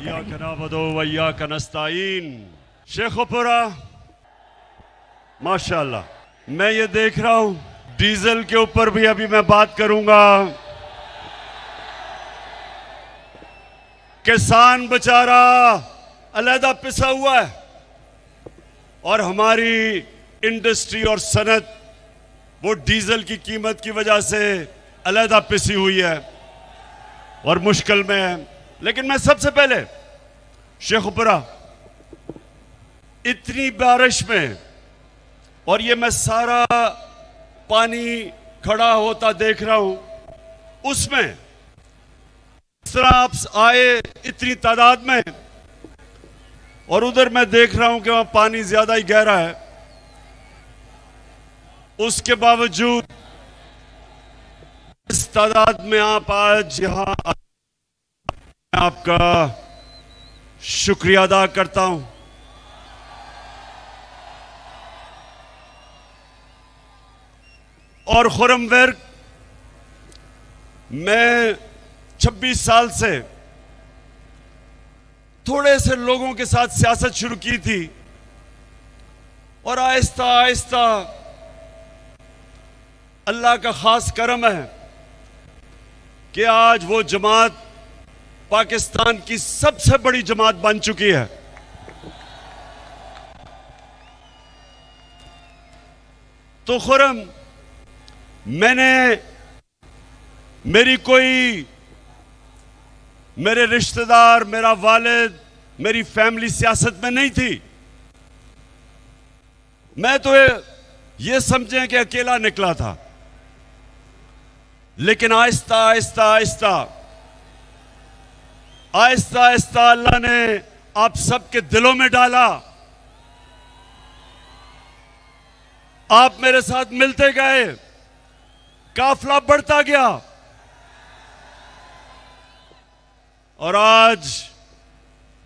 इय्याका नअबुदु व इय्याका नस्तईन। शेखुपुरा माशाल्लाह। मैं ये देख रहा हूं डीजल के ऊपर भी अभी मैं बात करूंगा। किसान बेचारा अलहदा पिसा हुआ है और हमारी इंडस्ट्री और सनत वो डीजल की कीमत की वजह से अलहदा पिसी हुई है और मुश्किल में है। लेकिन मैं सबसे पहले शेखुपुरा इतनी बारिश में और ये मैं सारा पानी खड़ा होता देख रहा हूं, उसमें इस तरह आप आए इतनी तादाद में और उधर मैं देख रहा हूं कि वहां पानी ज्यादा ही गहरा है, उसके बावजूद इस तादाद में आप आज यहां आपका शुक्रिया अदा करता हूं। और खुरमवेर मैं 26 साल से थोड़े से लोगों के साथ सियासत शुरू की थी और आहिस्ता आहिस्ता अल्लाह का खास करम है कि आज वो जमात पाकिस्तान की सबसे बड़ी जमात बन चुकी है। तो खुरम मैंने मेरे रिश्तेदार, मेरा वालिद, मेरी फैमिली सियासत में नहीं थी। मैं तो ये समझें कि अकेला निकला था, लेकिन आहिस्ता आहिस्ता आहिस्ता आहिस्ता आहिस्ता अल्लाह ने आप सबके दिलों में डाला। आप मेरे साथ मिलते गए, काफिला बढ़ता गया और आज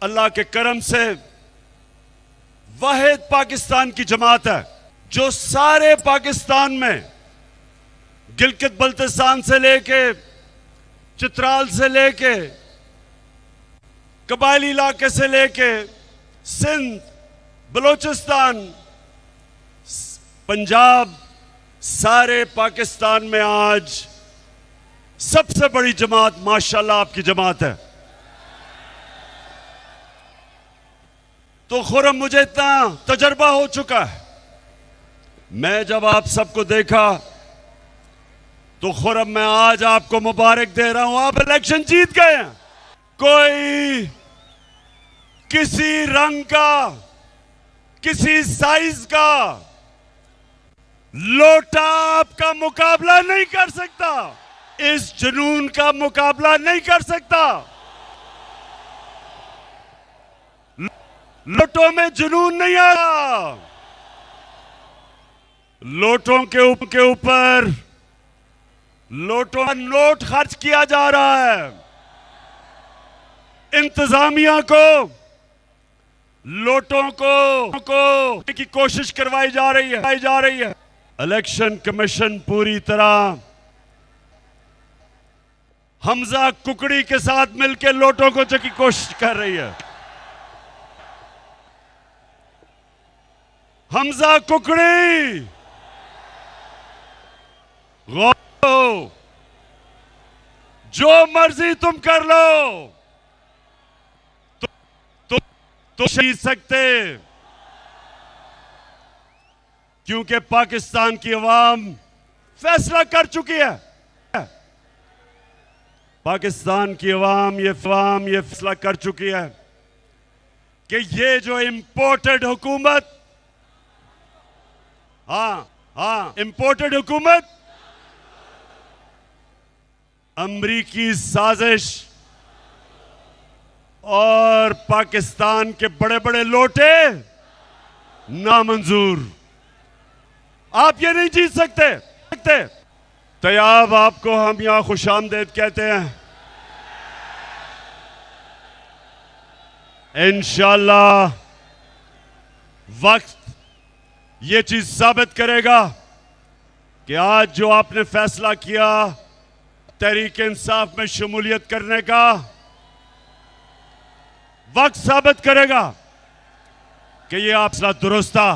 अल्लाह के करम से वाहिद पाकिस्तान की जमात है जो सारे पाकिस्तान में गिलगित बल्तिस्तान से लेके चित्राल से लेके कबायली इलाके से लेके सिंध, बलोचिस्तान, पंजाब, सारे पाकिस्तान में आज सबसे बड़ी जमात माशाल्लाह आपकी जमात है। तो खुरम मुझे इतना तजर्बा हो चुका है, मैं जब आप सबको देखा तो खुरम मैं आज आपको मुबारक दे रहा हूं, आप इलेक्शन जीत गए हैं। कोई किसी रंग का, किसी साइज का लोटा आपका मुकाबला नहीं कर सकता, इस जुनून का मुकाबला नहीं कर सकता। लोटों में जुनून नहीं आ रहा, लोटों के ऊपर लोटों का नोट खर्च किया जा रहा है। इंतजामिया को लोटों को की कोशिश करवाई जा रही है। इलेक्शन कमीशन पूरी तरह हमजा कुकड़ी के साथ मिलकर लोटों को की कोशिश कर रही है। हमजा कुकड़ी जो मर्जी तुम कर लो तो जीत सकते, क्योंकि पाकिस्तान की अवाम फैसला कर चुकी है। पाकिस्तान की अवाम ये फैसला कर चुकी है कि ये जो इंपोर्टेड हुकूमत, इंपोर्टेड हुकूमत, अमरीकी साजिश और पाकिस्तान के बड़े बड़े लोटे नामंजूर, आप ये नहीं जीत सकते। तैयाब आपको हम यहां खुशामदेद कहते हैं। इंशाअल्लाह वक्त ये चीज साबित करेगा कि आज जो आपने फैसला किया तहरीक इंसाफ में शमूलियत करने का, वक्त साबित करेगा कि ये फैसला दुरुस्त था,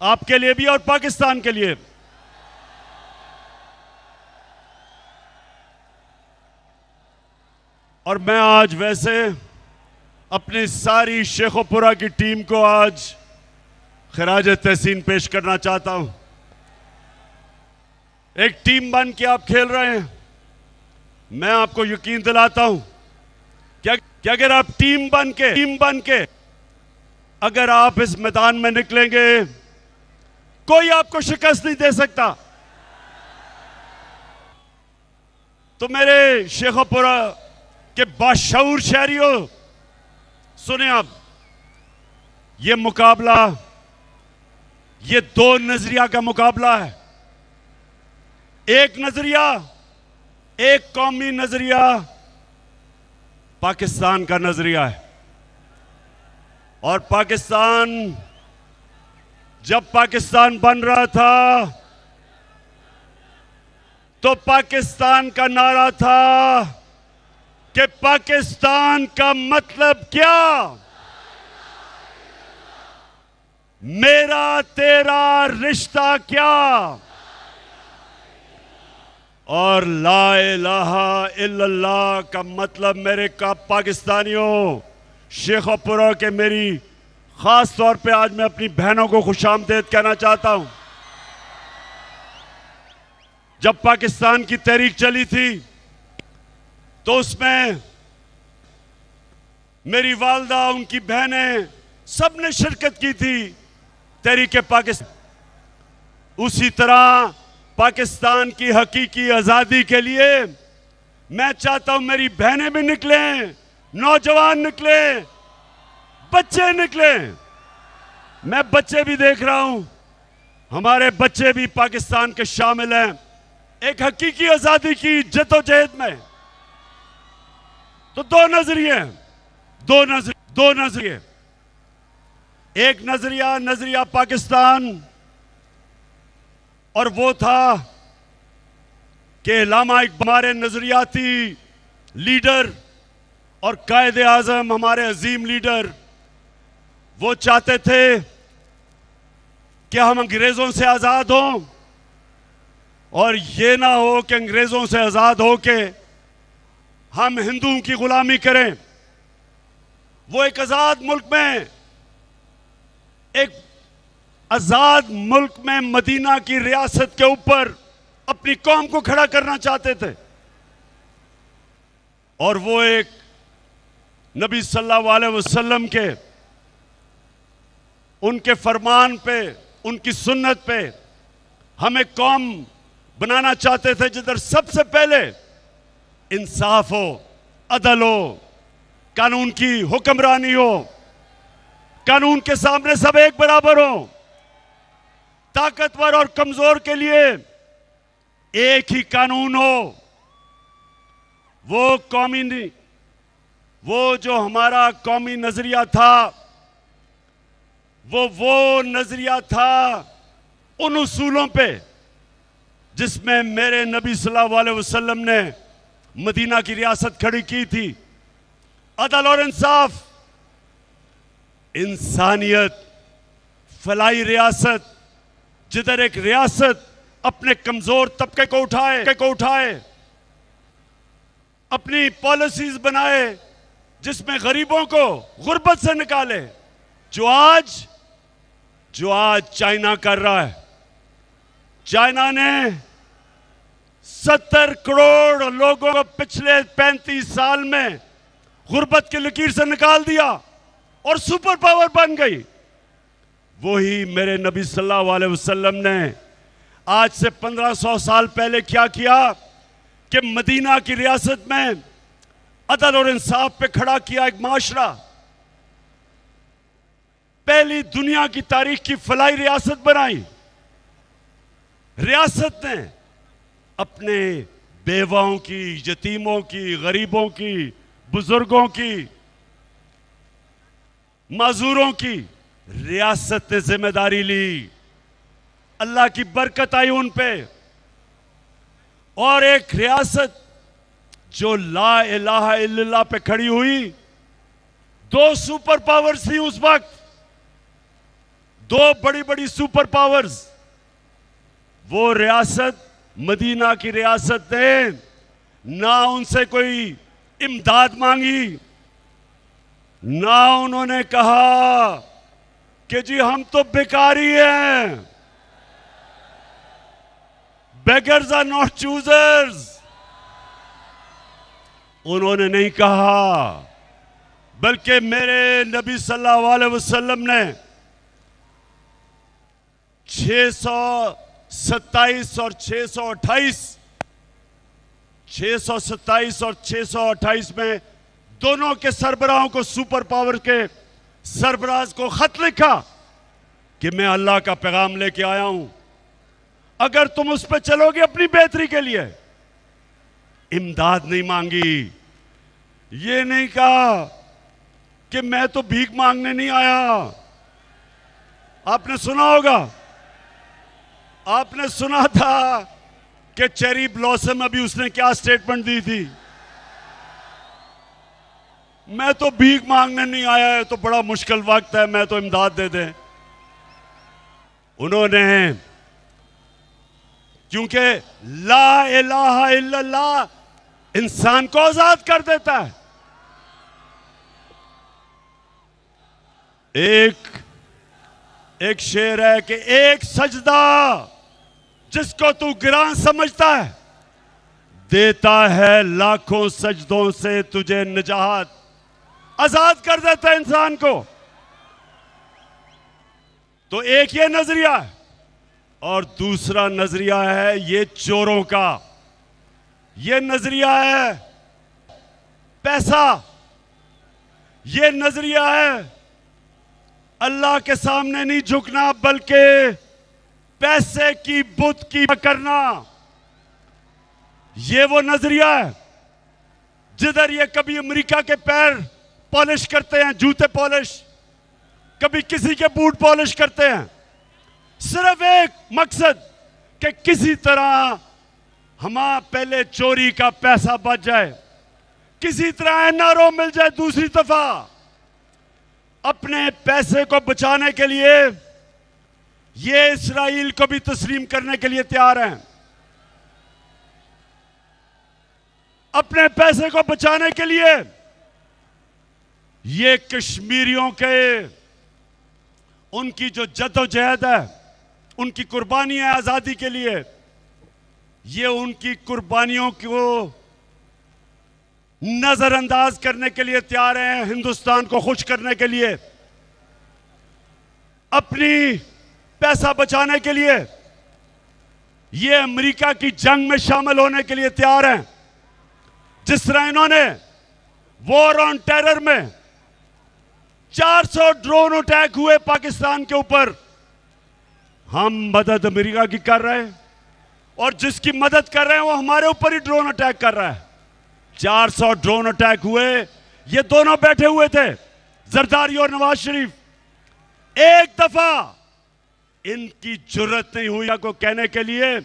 आपके लिए भी और पाकिस्तान के लिए। और मैं आज वैसे अपनी सारी शेखोपुरा की टीम को आज खराज तहसीन पेश करना चाहता हूं। एक टीम बन के आप खेल रहे हैं। मैं आपको यकीन दिलाता हूं कि अगर आप टीम बन के अगर आप इस मैदान में निकलेंगे, कोई आपको शिकस्त नहीं दे सकता। तो मेरे शेखोपुरा के बाशऊर शहरियों, सुने आप, ये मुकाबला, ये दो नजरिया का मुकाबला है। एक नजरिया, एक कौमी नजरिया पाकिस्तान का नजरिया है। और पाकिस्तान, जब पाकिस्तान बन रहा था तो पाकिस्तान का नारा था कि पाकिस्तान का मतलब क्या, मेरा तेरा रिश्ता क्या, और ला इलाहा इल्लल्लाह का मतलब मेरे का पाकिस्तानियों, शेखोपुरा के मेरी खास तौर पे आज मैं अपनी बहनों को खुशामदीद कहना चाहता हूं। जब पाकिस्तान की तहरीक चली थी तो उसमें मेरी वालदा, उनकी बहनें, सबने शिरकत की थी तहरीक पाकिस्तान। उसी तरह पाकिस्तान की हकीकी आजादी के लिए मैं चाहता हूं मेरी बहनें भी निकलें, नौजवान निकले, बच्चे निकले। मैं बच्चे भी देख रहा हूं, हमारे बच्चे भी पाकिस्तान के शामिल हैं एक हकीकी आजादी की जद्दोजहद में। तो दो नजरिए, एक नजरिया पाकिस्तान, और वो था कि इलामा इकबाल हमारे नजरियाती लीडर और कायदे आजम, हमारे अजीम लीडर, वो चाहते थे कि हम अंग्रेजों से आजाद हों, और ये ना हो कि अंग्रेजों से आजाद हो के हम हिंदुओं की गुलामी करें। वो एक आजाद मुल्क में मदीना की रियासत के ऊपर अपनी कौम को खड़ा करना चाहते थे। और वो एक नबी सल्लल्लाहु अलैहि वसल्लम के उनके फरमान पे, उनकी सुन्नत पे हमें कौम बनाना चाहते थे जिधर सबसे पहले इंसाफ हो, अदल हो, कानून की हुक्मरानी हो, कानून के सामने सब एक बराबर हो, ताकतवर और कमजोर के लिए एक ही कानून हो। वो जो हमारा कौमी नजरिया था, वो नजरिया था उन उसूलों पे जिसमें मेरे नबी सल्लल्लाहु अलैहि वसल्लम ने मदीना की रियासत खड़ी की थी। अदल और इंसाफ, इंसानियत, फलाई रियासत, जिधर एक रियासत अपने कमजोर तबके को उठाए, अपनी पॉलिसीज बनाए जिसमें गरीबों को गुर्बत से निकाले, जो आज चाइना कर रहा है। चाइना ने 70 करोड़ लोगों को पिछले 35 साल में गुर्बत की लकीर से निकाल दिया और सुपर पावर बन गई। वही मेरे नबी सल्लल्लाहु अलैहि वसल्लम ने आज से 1500 साल पहले क्या किया कि मदीना की रियासत में अदल और इंसाफ पे खड़ा किया एक माशरा। पहली दुनिया की तारीख की फलाई रियासत बनाई। रियासत ने अपने बेवाओं की, यतीमों की, गरीबों की, बुजुर्गों की, माजूरों की रियासत ने जिम्मेदारी ली। अल्लाह की बरकत आई उन पे। और एक रियासत जो ला इलाहा इल्लल्लाह पे खड़ी हुई, दो सुपर पावर्स थी उस वक्त, दो बड़ी बड़ी सुपर पावर्स। वो रियासत, मदीना की रियासत ने ना उनसे कोई इमदाद मांगी, ना उन्होंने कहा कि जी हम तो भिखारी हैं, बेगर्स आर नॉट चूजर्स। उन्होंने नहीं कहा, बल्कि मेरे नबी सल्लल्लाहु अलैहि वसल्लम ने 627 और 627 और 628 में दोनों के सरबराहों को, सुपर पावर के सरबराज को खत लिखा कि मैं अल्लाह का पैगाम लेके आया हूं, अगर तुम उस पर चलोगे अपनी बेहतरी के लिए। इमदाद नहीं मांगी, ये नहीं कहा कि मैं तो भीख मांगने नहीं आया। आपने सुना होगा, आपने सुना था कि चेरी ब्लॉसम अभी उसने क्या स्टेटमेंट दी थी, मैं तो भीख मांगने नहीं आया है, तो बड़ा मुश्किल वक्त है, मैं तो इमदाद दे दें। उन्होंने, क्योंकि ला इलाहा इल्लल्लाह इंसान को आजाद कर देता है। एक शेर है कि एक सजदा जिसको तू गिरां समझता है, देता है लाखों सजदों से तुझे निजात, आजाद कर देता है इंसान को। तो एक ये नजरिया है, और दूसरा नजरिया है ये चोरों का। ये नजरिया है पैसा, ये नजरिया है अल्लाह के सामने नहीं झुकना, बल्कि पैसे की बुत की करना। ये वो नजरिया है जिधर ये कभी अमेरिका के पैर पॉलिश करते हैं, जूते पॉलिश, कभी किसी के बूट पॉलिश करते हैं, सिर्फ एक मकसद कि किसी तरह हमारा पहले चोरी का पैसा बच जाए, किसी तरह एनआरओ मिल जाए। दूसरी दफा अपने पैसे को बचाने के लिए ये इस्राइल को भी तस्लीम करने के लिए तैयार हैं। अपने पैसे को बचाने के लिए ये कश्मीरियों के, उनकी जो जद्दोजहद है, उनकी कुर्बानी है आजादी के लिए, ये उनकी कुर्बानियों को नजरअंदाज करने के लिए तैयार हैं। हिंदुस्तान को खुश करने के लिए, अपनी पैसा बचाने के लिए ये अमेरिका की जंग में शामिल होने के लिए तैयार हैं। जिस तरह इन्होंने वॉर ऑन टेरर में 400 ड्रोन अटैक हुए पाकिस्तान के ऊपर, हम मदद अमेरिका की कर रहे हैं, और जिसकी मदद कर रहे हैं वो हमारे ऊपर ही ड्रोन अटैक कर रहा है। 400 ड्रोन अटैक हुए, ये दोनों बैठे हुए थे, जरदारी और नवाज शरीफ। एक दफा इनकी जुर्रत नहीं हुई को कहने के लिए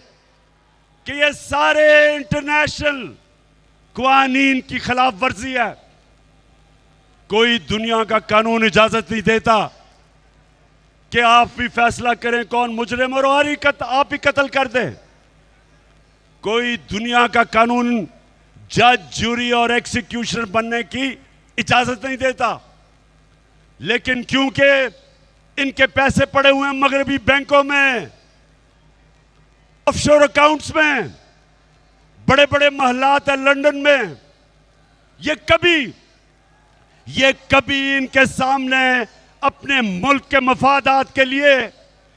कि ये सारे इंटरनेशनल कानून की खिलाफ वर्जी है। कोई दुनिया का कानून इजाजत नहीं देता कि आप भी फैसला करें कौन मुजरिम और आप ही कत्ल कर दें। कोई दुनिया का कानून जज, जूरी और एक्सिक्यूशनर बनने की इजाजत नहीं देता। लेकिन क्योंकि इनके पैसे पड़े हुए हैं मगरबी बैंकों में, ऑफशोर अकाउंट्स में, बड़े बड़े महलात है लंदन में, ये कभी इनके सामने अपने मुल्क के मफादात के लिए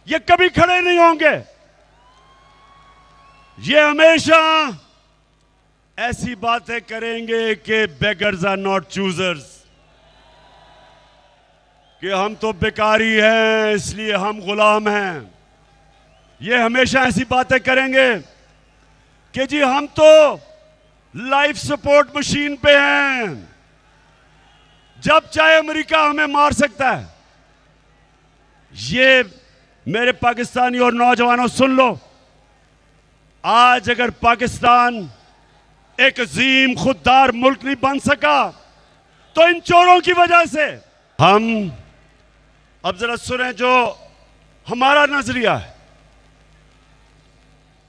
ये कभी खड़े नहीं होंगे। ये हमेशा ऐसी बातें करेंगे कि बेगर्स आर नॉट चूजर्स, कि हम तो बेकारी हैं इसलिए हम गुलाम हैं। ये हमेशा ऐसी बातें करेंगे कि जी हम तो लाइफ सपोर्ट मशीन पे हैं, जब चाहे अमेरिका हमें मार सकता है। ये मेरे पाकिस्तानी और नौजवानों सुन लो, आज अगर पाकिस्तान एक अजीम खुददार मुल्क नहीं बन सका तो इन चोरों की वजह से हम अब जरा सुने जो हमारा नजरिया है,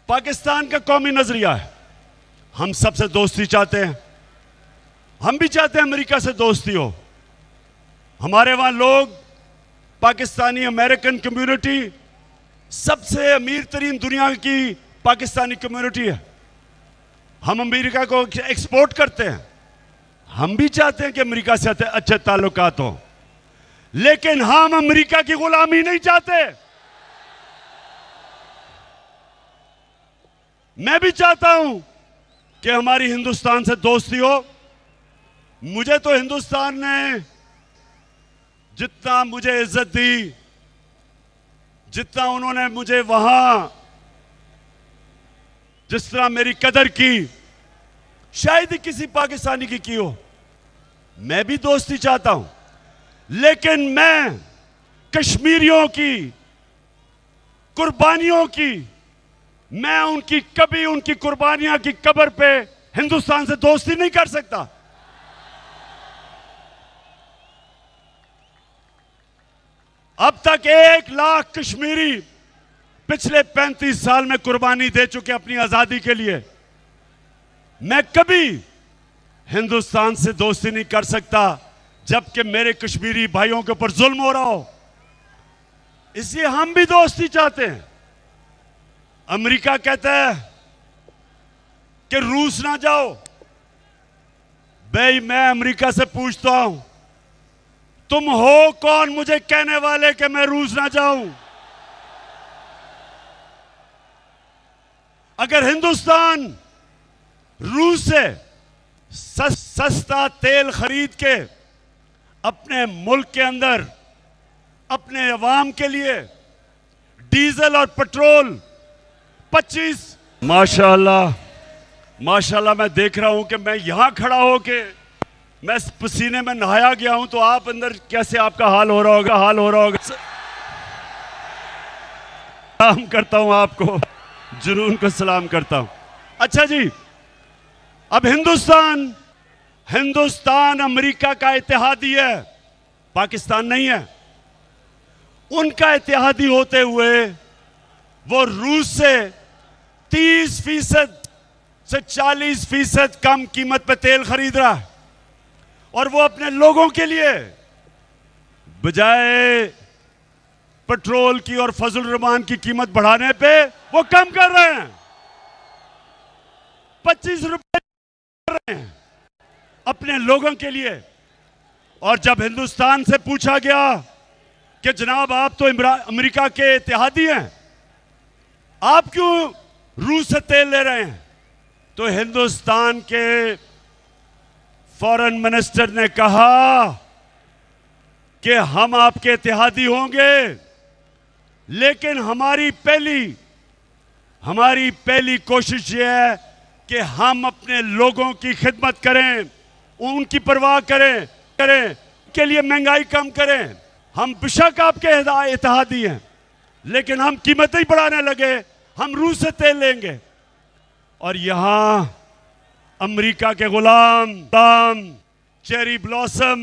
पाकिस्तान का कौमी नजरिया है। हम सबसे दोस्ती चाहते हैं, हम भी चाहते हैं अमेरिका से दोस्ती हो। हमारे वहां लोग, पाकिस्तानी अमेरिकन कम्युनिटी सबसे अमीर तरीन दुनिया की पाकिस्तानी कम्युनिटी है। हम अमेरिका को एक्सपोर्ट करते हैं। हम भी चाहते हैं कि अमेरिका से अच्छे ताल्लुकात हो, लेकिन हम अमेरिका की गुलामी नहीं चाहते। मैं भी चाहता हूं कि हमारी हिंदुस्तान से दोस्ती हो। मुझे तो हिंदुस्तान ने जितना मुझे इज्जत दी, जितना उन्होंने मुझे वहां जिस तरह मेरी कदर की, शायद ही किसी पाकिस्तानी की हो। मैं भी दोस्ती चाहता हूं, लेकिन मैं कश्मीरियों की कुर्बानियों की, मैं उनकी कभी उनकी कुर्बानियां की कब्र पे हिंदुस्तान से दोस्ती नहीं कर सकता। अब तक 1 लाख कश्मीरी पिछले 35 साल में कुर्बानी दे चुके अपनी आजादी के लिए। मैं कभी हिंदुस्तान से दोस्ती नहीं कर सकता जबकि मेरे कश्मीरी भाइयों के ऊपर जुल्म हो रहा हो। इसलिए हम भी दोस्ती चाहते हैं। अमेरिका कहता है कि रूस ना जाओ। भाई मैं अमेरिका से पूछता हूं, तुम हो कौन मुझे कहने वाले कि मैं रूस ना जाऊं? अगर हिंदुस्तान रूस से सस्ता तेल खरीद के अपने मुल्क के अंदर अपने अवाम के लिए डीजल और पेट्रोल 25 माशाल्लाह माशाल्लाह, मैं देख रहा हूं कि मैं यहां खड़ा होके मैं पसीने में नहाया गया हूं, तो आप अंदर कैसे आपका हाल हो रहा होगा। सलाम करता हूं आपको, जुनून को सलाम करता हूं। अच्छा जी, अब हिंदुस्तान अमेरिका का इत्तेहादी है, पाकिस्तान नहीं है। उनका इत्तेहादी होते हुए वो रूस से 30% से 40% कम कीमत पे तेल खरीद रहा है, और वो अपने लोगों के लिए बजाय पेट्रोल की और फजल रहमान की कीमत बढ़ाने पे वो कम कर रहे हैं। 25 रुपए कर रहे हैं अपने लोगों के लिए। और जब हिंदुस्तान से पूछा गया कि जनाब आप तो अमेरिका के इत्तेहादी हैं, आप क्यों रूस से तेल ले रहे हैं, तो हिंदुस्तान के फॉरेन मिनिस्टर ने कहा कि हम आपके इत्तेहादी होंगे, लेकिन हमारी पहली कोशिश यह है कि हम अपने लोगों की खिदमत करें, उनकी परवाह करें के लिए महंगाई कम करें। हम बेशक आपके इत्तेहादी हैं, लेकिन हम कीमतें ही बढ़ाने लगे, हम रूस से तेल लेंगे। और यहां अमेरिका के गुलाम चेरी ब्लॉसम,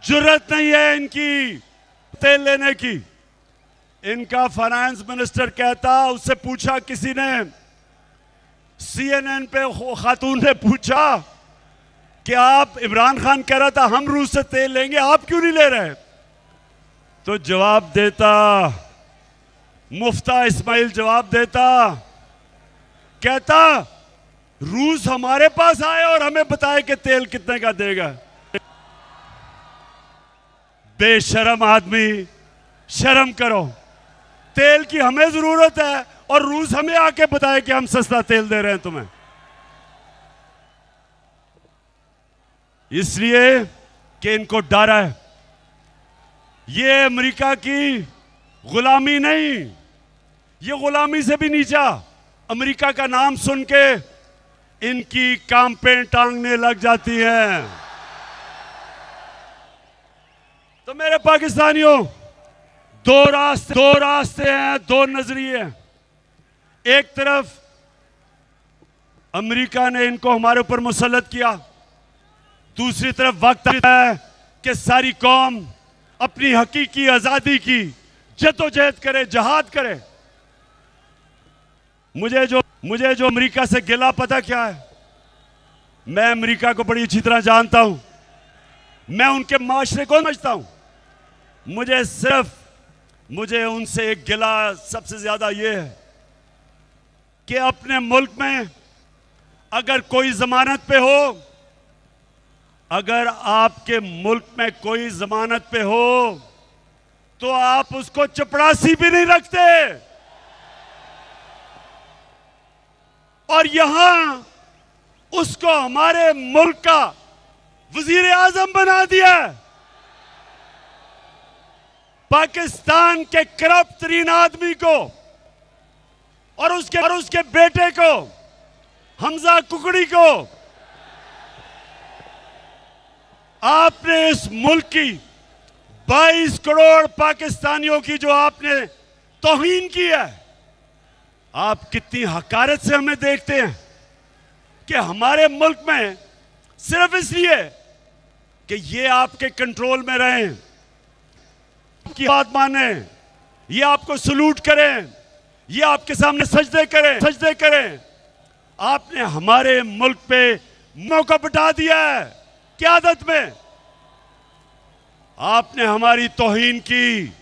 जुर्रत नहीं है इनकी तेल लेने की। इनका फाइनेंस मिनिस्टर कहता, उससे पूछा किसी ने, CNN पे खातून ने पूछा कि आप, इमरान खान कह रहा था हम रूस से तेल लेंगे, आप क्यों नहीं ले रहे? तो जवाब देता, मुफ्ता इस्माइल जवाब देता, कहता रूस हमारे पास आए और हमें बताए कि तेल कितने का देगा। बेशरम आदमी, शर्म करो। तेल की हमें जरूरत है और रूस हमें आके बताए कि हम सस्ता तेल दे रहे हैं तुम्हें। इसलिए कि इनको डर है। ये अमेरिका की गुलामी नहीं, ये गुलामी से भी नीचा। अमेरिका का नाम सुन के इनकी कांपें टांगने लग जाती हैं। तो मेरे पाकिस्तानियों, दो रास्ते हैं, दो नजरिए हैं। एक तरफ अमेरिका ने इनको हमारे ऊपर मुसल्लत किया, दूसरी तरफ वक्त है कि सारी कौम अपनी हकीकी आजादी की जद्दोजहद करे, जहाद करे। मुझे जो अमेरिका से गिला पता क्या है? मैं अमेरिका को बड़ी अच्छी तरह जानता हूं, मैं उनके माशरे को समझता हूं। मुझे उनसे एक गिला सबसे ज्यादा यह है कि अपने मुल्क में अगर कोई जमानत पे हो, अगर आपके मुल्क में कोई जमानत पे हो तो आप उसको चपरासी भी नहीं रखते, और यहां उसको हमारे मुल्क का वजीर आजम बना दिया। पाकिस्तान के करप्ट तरीन आदमी को और उसके बेटे को, हमजा कुकड़ी को, आपने इस मुल्क की 22 करोड़ पाकिस्तानियों की जो आपने तौहीन की है, आप कितनी हकारत से हमें देखते हैं कि हमारे मुल्क में सिर्फ इसलिए कि ये आपके कंट्रोल में रहें, की बात माने, ये आपको सलूट करें, ये आपके सामने सजदे करें। आपने हमारे मुल्क पे मौका बिठा दिया है क़यादत में। आपने हमारी तौहीन की।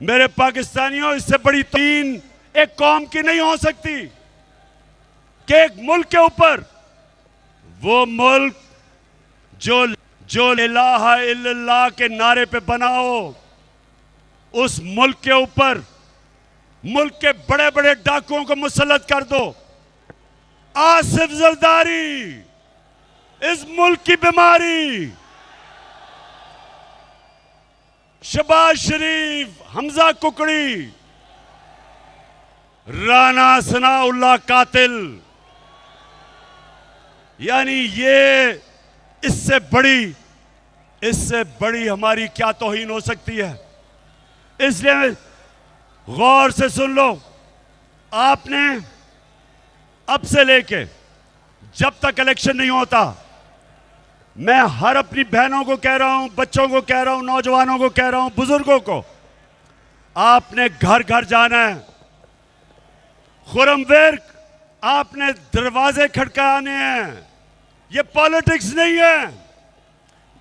मेरे पाकिस्तानियों, इससे बड़ी तौहीन एक कौम की नहीं हो सकती कि एक मुल्क के ऊपर, वो मुल्क जो इलाहा इल्लल्लाह के नारे पे बना हो, उस मुल्क के ऊपर मुल्क के बड़े बड़े डाकुओं को मुसल्लत कर दो। आसिफ जरदारी इस मुल्क की बीमारी, शहबाज शरीफ, हमजा कुकड़ी, राना सनाउल्लाह कातिल, यानी ये इससे बड़ी हमारी क्या तौहीन हो सकती है? इसलिए गौर से सुन लो, आपने अब से लेके जब तक इलेक्शन नहीं होता, मैं हर अपनी बहनों को कह रहा हूं, बच्चों को कह रहा हूं, नौजवानों को कह रहा हूं, बुजुर्गों को, आपने घर घर जाना है। खुर्रम वर्क, आपने दरवाजे खटकाने हैं। ये पॉलिटिक्स नहीं है,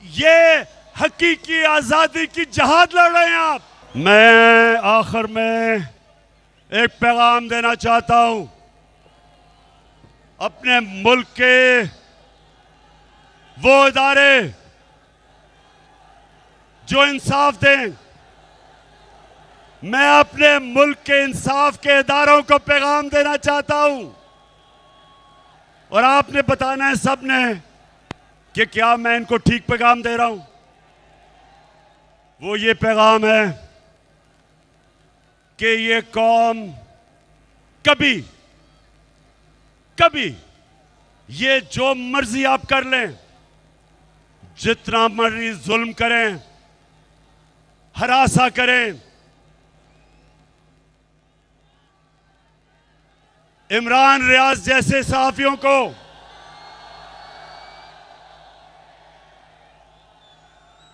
ये हकीकी आजादी की जहाद लड़ रहे हैं आप। मैं आखिर में एक पैगाम देना चाहता हूं अपने मुल्क के वो इदारे जो इंसाफ दें। मैं अपने मुल्क के इंसाफ के इदारों को पैगाम देना चाहता हूं, और आपने बताना है सबने कि क्या मैं इनको ठीक पैगाम दे रहा हूं। वो ये पैगाम है कि ये कौम कभी ये जो मर्जी आप कर लें, जितना मर्जी जुल्म करें, हरासा करें, इमरान रियाज जैसे सहाफियों को,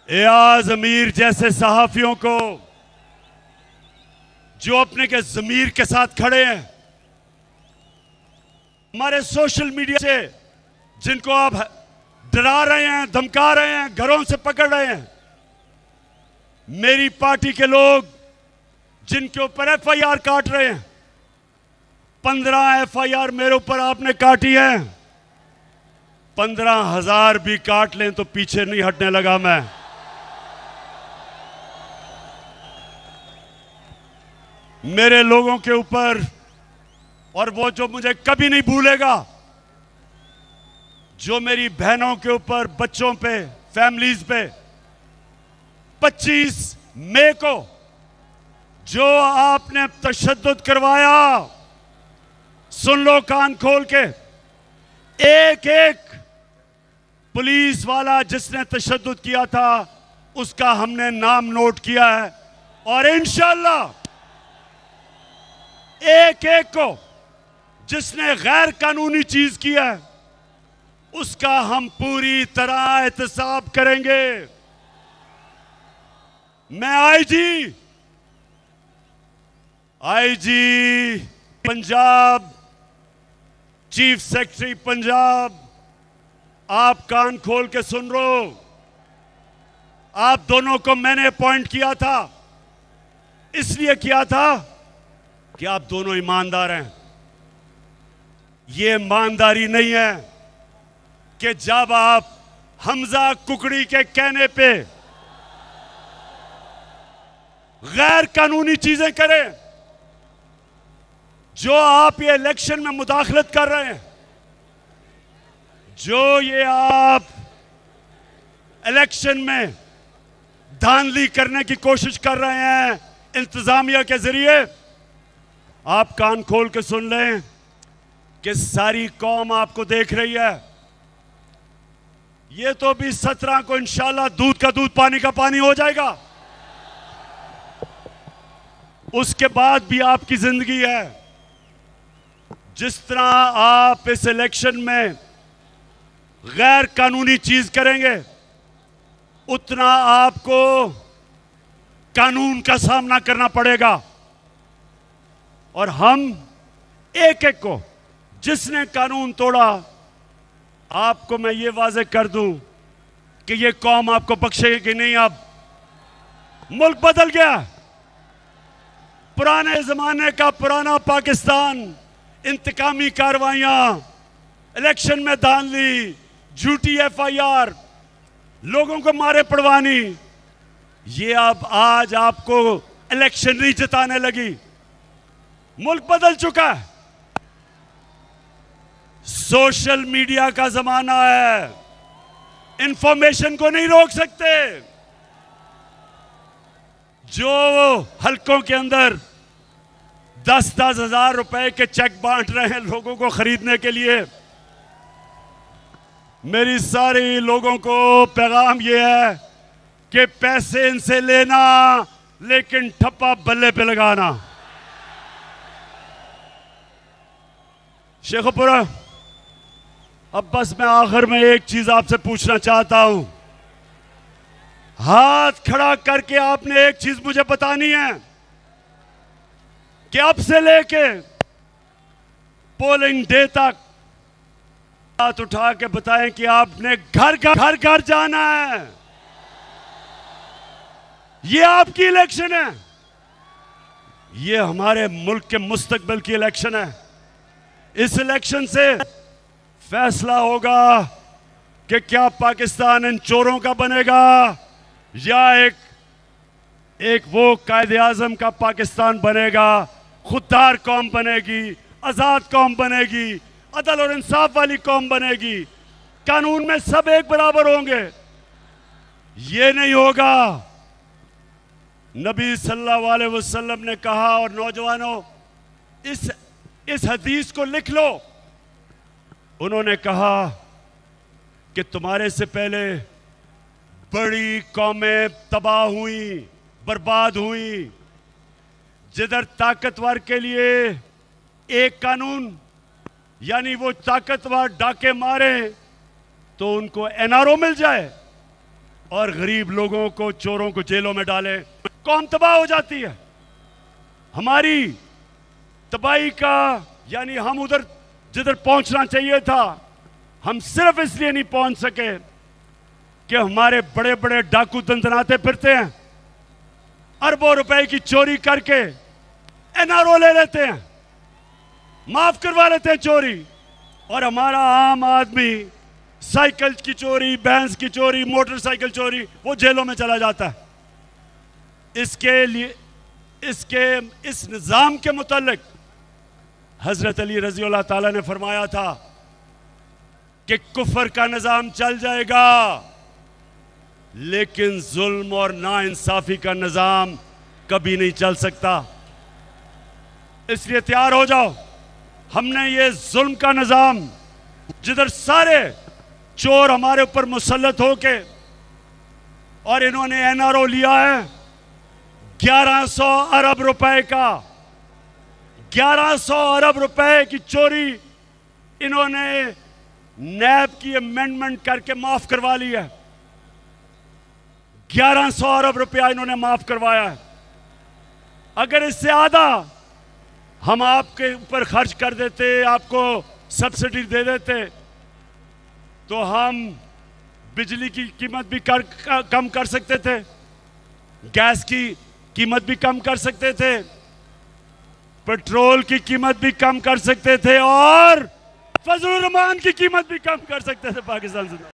एयाज अमीर जैसे सहाफियों को, जो अपने के ज़मीर के साथ खड़े हैं, हमारे सोशल मीडिया से जिनको आप डरा रहे हैं, धमका रहे हैं, घरों से पकड़ रहे हैं, मेरी पार्टी के लोग जिनके ऊपर एफआईआर काट रहे हैं, 15 एफआईआर मेरे ऊपर आपने काटी है, 15,000 भी काट लें तो पीछे नहीं हटने लगा मैं। मेरे लोगों के ऊपर, और वो जो मुझे कभी नहीं भूलेगा, जो मेरी बहनों के ऊपर, बच्चों पे, फैमिलीज पे 25 मई को जो आपने तशद्दुद करवाया, सुन लो कान खोल के, एक एक पुलिस वाला जिसने तशद्दुद किया था उसका हमने नाम नोट किया है, और इंशाअल्लाह एक एक को जिसने गैर कानूनी चीज किया है उसका हम पूरी तरह एहतसाब करेंगे। मैं IG Punjab, chief secretary Punjab, आप कान खोल के सुन लो। आप दोनों को मैंने अपॉइंट किया था, इसलिए किया था कि आप दोनों ईमानदार हैं। ये ईमानदारी नहीं है कि जब आप हमजा कुकड़ी के कहने पे गैर कानूनी चीजें करें। जो आप ये इलेक्शन में मुदाखलत कर रहे हैं, जो ये आप इलेक्शन में धांधली करने की कोशिश कर रहे हैं इंतजामिया के जरिए, आप कान खोल के सुन लें कि सारी कौम आपको देख रही है। ये तो भी 17 को इंशाल्लाह दूध का दूध पानी का पानी हो जाएगा। उसके बाद भी आपकी जिंदगी है। जिस तरह आप इस इलेक्शन में गैर कानूनी चीज करेंगे, उतना आपको कानून का सामना करना पड़ेगा। और हम एक एक को, जिसने कानून तोड़ा, आपको मैं ये वाजे कर दूं कि ये कौम आपको बख्शेगी कि नहीं। अब मुल्क बदल गया। पुराने जमाने का पुराना पाकिस्तान, इंतकामी कार्रवाइयां, इलेक्शन में धांधली, झूठी एफआईआर, लोगों को मारे पड़वानी, ये अब आज आपको इलेक्शन नहीं जिताने लगी। मुल्क बदल चुका है। सोशल मीडिया का जमाना है। इंफॉर्मेशन को नहीं रोक सकते। जो हलकों के अंदर 10-10 हजार रुपए के चेक बांट रहे हैं लोगों को खरीदने के लिए, मेरी सारी लोगों को पैगाम यह है कि पैसे इनसे लेना, लेकिन ठप्पा बल्ले पे लगाना। शेखपुरा, अब बस मैं आखिर में एक चीज आपसे पूछना चाहता हूं। हाथ खड़ा करके आपने एक चीज मुझे बतानी है कि अब से लेके पोलिंग डे तक हाथ उठा के बताएं कि आपने घर घर जाना है। ये आपकी इलेक्शन है। ये हमारे मुल्क के मुस्तकबिल की इलेक्शन है। इस इलेक्शन से फैसला होगा कि क्या पाकिस्तान इन चोरों का बनेगा या एक वो कायदे आजम का पाकिस्तान बनेगा, खुददार कौम बनेगी, आजाद कौम बनेगी, अदल और इंसाफ वाली कौम बनेगी, कानून में सब एक बराबर होंगे। ये नहीं होगा। नबी सल्लल्लाहु अलैहि वसल्लम ने कहा, और नौजवानों इस हदीस को लिख लो, उन्होंने कहा कि तुम्हारे से पहले बड़ी कौमें तबाह हुई, बर्बाद हुई। जिधर ताकतवर के लिए एक कानून, यानी वो ताकतवर डाके मारे तो उनको एनआरओ मिल जाए, और गरीब लोगों को, चोरों को जेलों में डाले, कौम तबाह हो जाती है। हमारी तबाही का, यानी हम उधर जिधर पहुंचना चाहिए था, हम सिर्फ इसलिए नहीं पहुंच सके कि हमारे बड़े बड़े डाकू दंदनाते फिरते हैं, अरबों रुपए की चोरी करके एनआरओ ले लेते हैं, माफ करवा लेते हैं चोरी, और हमारा आम आदमी साइकिल की चोरी, भैंस की चोरी, मोटरसाइकिल चोरी, वो जेलों में चला जाता है। इसके लिए इस निजाम के मुतालिक हजरत अली रजी अल्लाह ताला ने फरमाया था कि कुफर का निजाम चल जाएगा, लेकिन जुल्म और नाइंसाफी का निजाम कभी नहीं चल सकता। इसलिए तैयार हो जाओ। हमने ये जुल्म का निजाम, जिधर सारे चोर हमारे ऊपर मुसल्लत होके, और इन्होंने एनआरओ लिया है 1100 अरब रुपए का, 1100 अरब रुपए की चोरी इन्होंने नैब की अमेंडमेंट करके माफ करवा लिया। 1100 अरब रुपया इन्होंने माफ करवाया है। अगर इससे आधा हम आपके ऊपर खर्च कर देते, आपको सब्सिडी दे देते, तो हम बिजली की कीमत भी कम कर सकते थे, गैस की कीमत भी कम कर सकते थे, पेट्रोल की कीमत भी कम कर सकते थे और फजलुर रहमान की कीमत भी कम कर सकते थे पाकिस्तान से।